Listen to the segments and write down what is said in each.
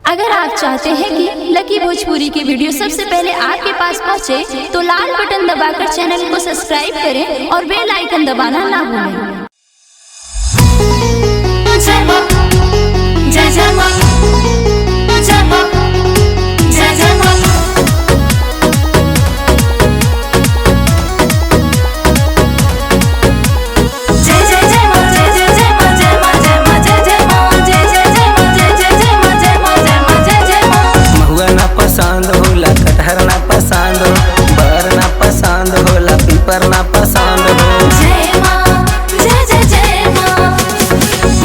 अगर आप चाहते हैं कि लकी भोजपुरी की वीडियो सबसे पहले आपके पास पहुंचे, तो लाल बटन दबाकर चैनल को सब्सक्राइब करें और बेल आइकन दबाना ना भूलें। जय मां, जय जय मां, जय मां, जय जय मां। जय जय जय मां, जय जय जय मां, जय मां, जय मां, जय जय मां, जय जय जय मां, जय जय जय मां, जय मां, जय मां, जय जय मां। महुआ ना पसंद होला, कटहर ना पसंद हो, बर ना पसंद होला, पीपर ना पसंद हो। जय मां, जय जय जय मां।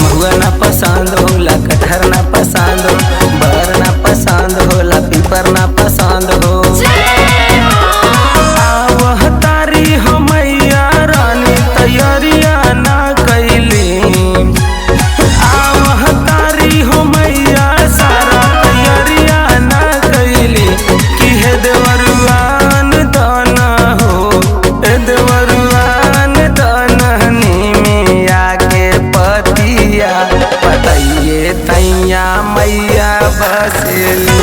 महुआ ना पसंद होला, कटहर ना पसंद हो, बर ना पसंद होला, पीपर ना पसंद हो। आवह तारी हो मैया रानी, तैयारिया ना कैली। आवह तारी हो मैया, सारा तैयारिया ना कैली। कि हे देवरुआन दाना हो, हे देवरुआन दानहनी मिया के पतिया, पतइये तैया मैया बसेली।